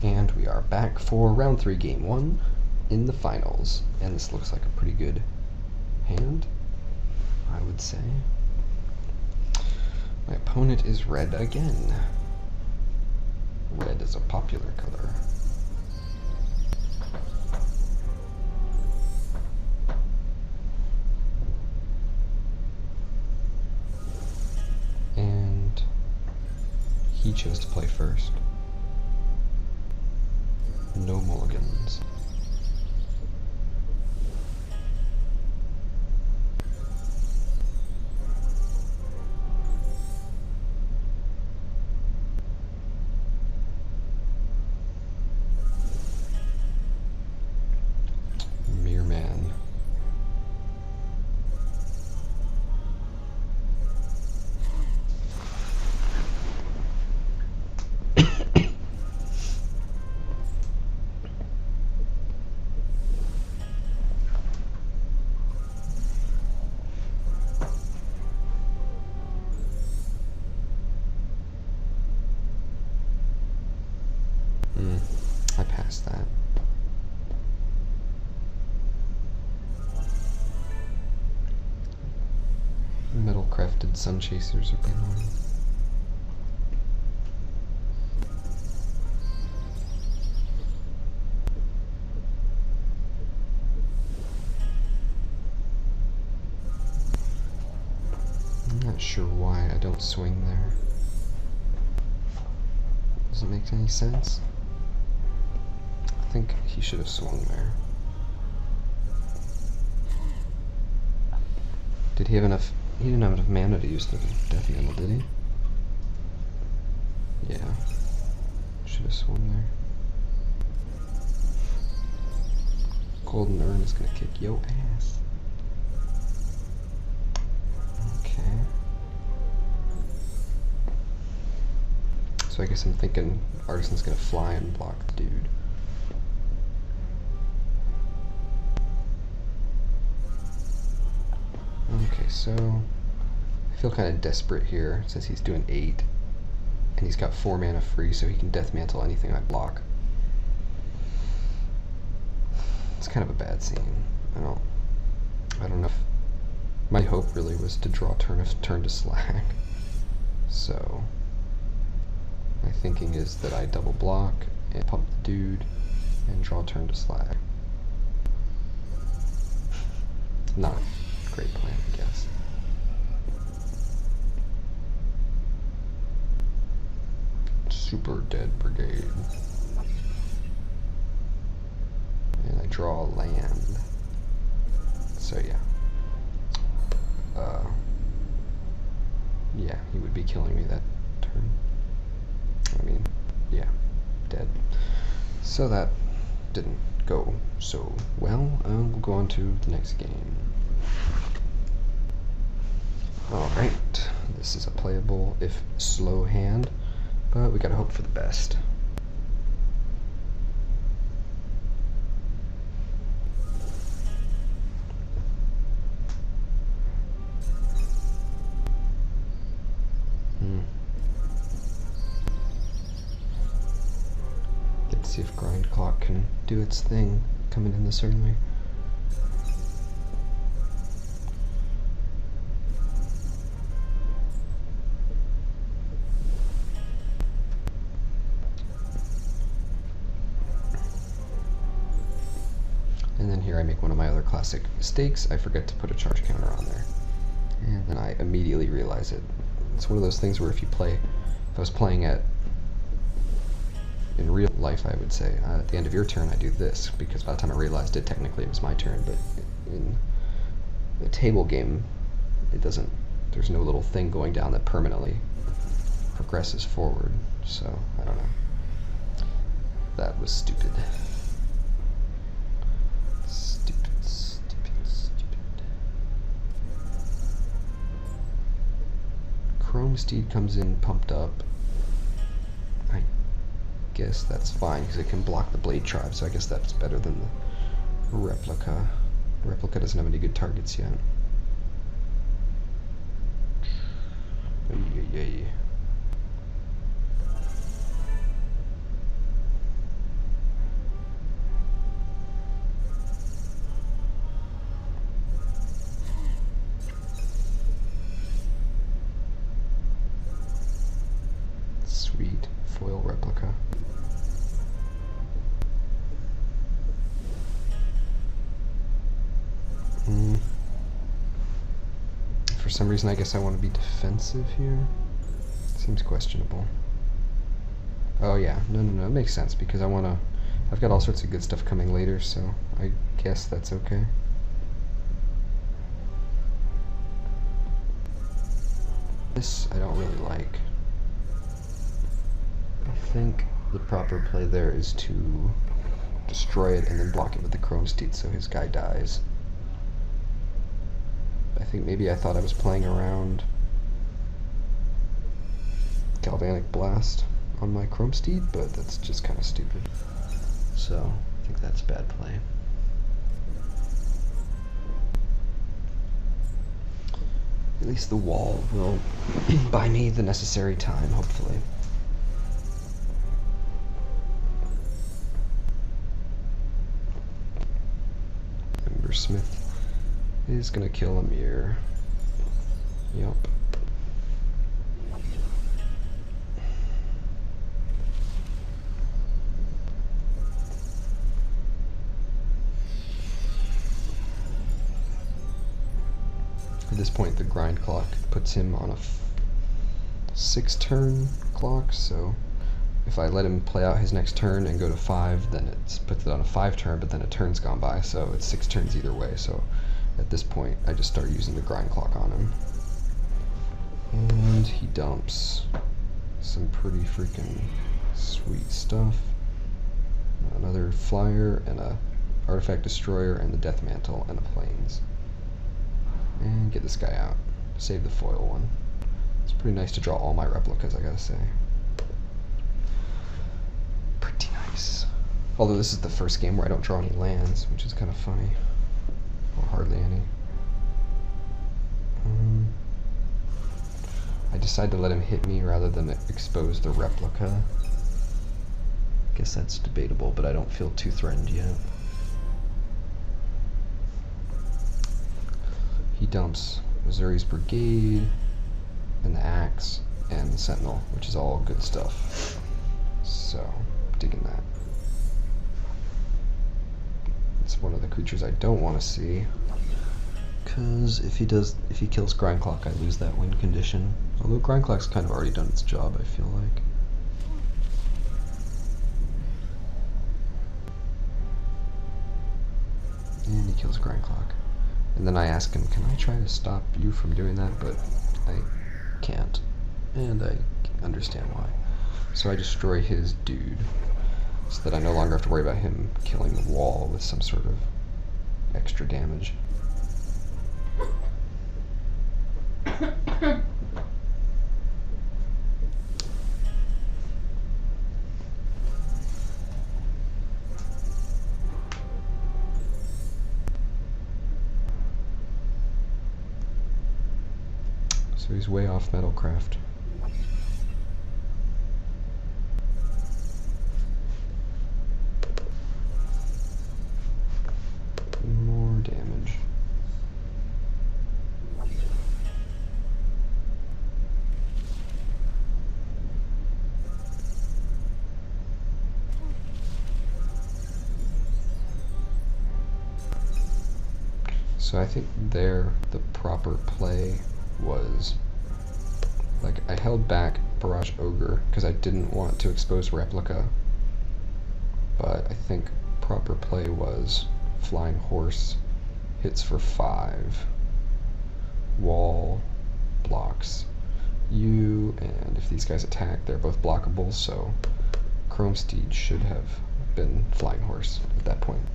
And we are back for round 3, game 1 in the finals. And this looks like a pretty good hand, I would say. My opponent is red again. Red is a popular color. And he chose to play first. No mulligans. Mere man. I passed that. Metal crafted sun chasers are being on. I'm not sure why I don't swing there. Does it make any sense? I think he should have swung there. Did he have enough? He didn't have enough mana to use the death mantle, did he? Yeah. Should have swung there. Golden Urn is gonna kick yo ass. Okay. So I guess I'm thinking Artisan's gonna fly and block the dude. Okay, so I feel kind of desperate here since he's doing 8 and he's got 4 mana free, so he can death mantle anything I block. It's kind of a bad scene. I don't know if my hope really was to draw turn to slag. So my thinking is that I double block and pump the dude and draw turn to slag. Not a great plan, I guess. Super Dead Brigade. And I draw land. So yeah. Yeah, he would be killing me that turn. I mean, yeah, dead. So that didn't go so well. We'll go on to the next game. Alright, this is a playable, if slow hand, but we gotta hope for the best. Let's see if Grind Clock can do its thing coming in this early. And then here I make one of my other classic mistakes. I forget to put a charge counter on there. And then I immediately realize it. It's one of those things where if I was playing in real life, I would say, at the end of your turn I do this, because by the time I realized it, technically it was my turn, but in a table game, there's no little thing going down that permanently progresses forward, so I don't know. That was stupid. Chrome Steed comes in pumped up. I guess that's fine because it can block the Blade Tribe, so I guess that's better than the Replica. Replica doesn't have any good targets yet. for some reason I guess I want to be defensive here. Seems questionable. Oh yeah, no, it makes sense because I've got all sorts of good stuff coming later, so I guess that's okay. This I don't really like. I think the proper play there is to destroy it and then block it with the Chrome Steed so his guy dies. I think maybe I thought I was playing around Galvanic Blast on my Chrome Steed, but that's just kind of stupid. So I think that's bad play. At least the wall will buy me the necessary time, hopefully. Smith is gonna kill Amir. Yup. At this point, the grind clock puts him on a 6-turn clock, so if I let him play out his next turn and go to 5, then it puts it on a 5-turn, but then a turn's gone by, so it's 6 turns either way. So at this point, I just start using the grind clock on him. And he dumps some pretty freaking sweet stuff. Another flyer and a artifact destroyer and the death mantle and the planes. And get this guy out. Save the foil one. It's pretty nice to draw all my replicas, I gotta say. Pretty nice. Although this is the first game where I don't draw any lands, which is kind of funny. Or hardly any. I decide to let him hit me rather than expose the replica. Guess that's debatable, but I don't feel too threatened yet. He dumps Missouri's Brigade, and the Axe, and the Sentinel, which is all good stuff. So, digging that. It's one of the creatures I don't want to see, because if he kills Grind Clock, I lose that win condition. Although Grind Clock's kind of already done its job, I feel like. And he kills Grind Clock. And then I ask him, can I try to stop you from doing that? But I can't. And I understand why. So I destroy his dude, so that I no longer have to worry about him killing the wall with some sort of extra damage. So he's way off Metalcraft. More damage. So I think there the proper play was, like, I held back Barrage Ogre because I didn't want to expose Replica, but I think proper play was Flying Horse, hits for 5, wall, blocks you, and if these guys attack, they're both blockable, so Chrome Steed should have been Flying Horse at that point,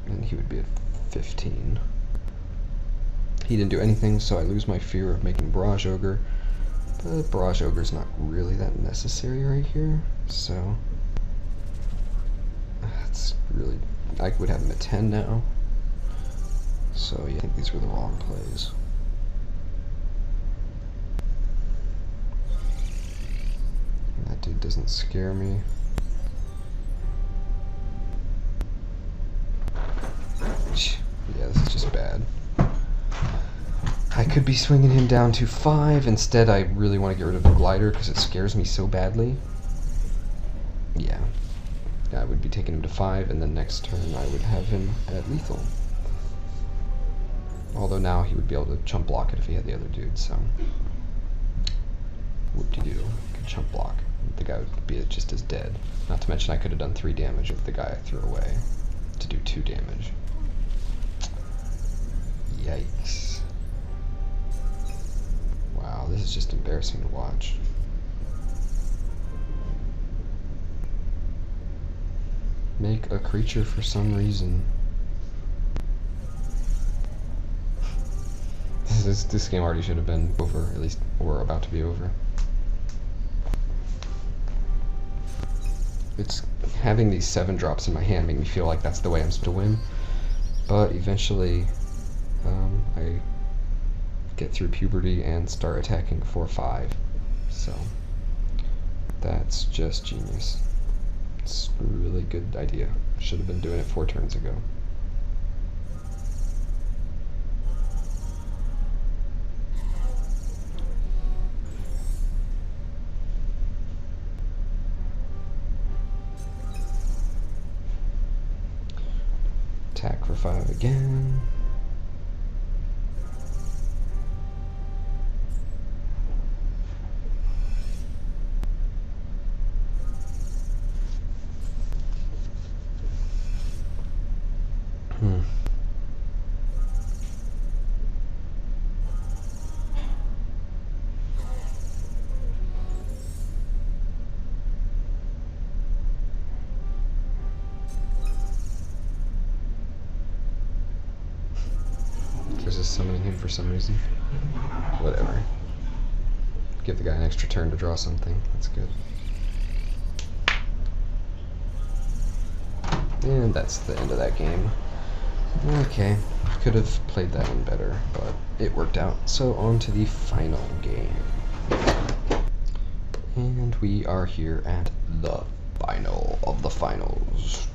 and he would be at 15. He didn't do anything, so I lose my fear of making Barrage Ogre, but Barrage Ogre's not really that necessary right here, so that's really, I would have him at 10 now, so yeah, I think these were the wrong plays. That dude doesn't scare me. Yeah, this is just bad. I could be swinging him down to 5. Instead, I really want to get rid of the glider because it scares me so badly. Yeah. I would be taking him to 5, and then next turn I would have him at lethal. Although now he would be able to chump block it if he had the other dude, so. Whoop-de-doo. Could chump block. The guy would be just as dead. Not to mention I could have done 3 damage with the guy I threw away to do 2 damage. Yikes. Wow, this is just embarrassing to watch. Make a creature for some reason. This game already should have been over, at least, or about to be over. It's having these 7 drops in my hand make me feel like that's the way I'm supposed to win, but eventually I get through puberty and start attacking 4/5, so that's just genius. It's a really good idea. Should have been doing it 4 turns ago. Attack for 5 again. Just summoning him for some reason. Whatever. Give the guy an extra turn to draw something. That's good. And that's the end of that game. Okay, could have played that one better, but it worked out. So on to the final game. And we are here at the final of the finals.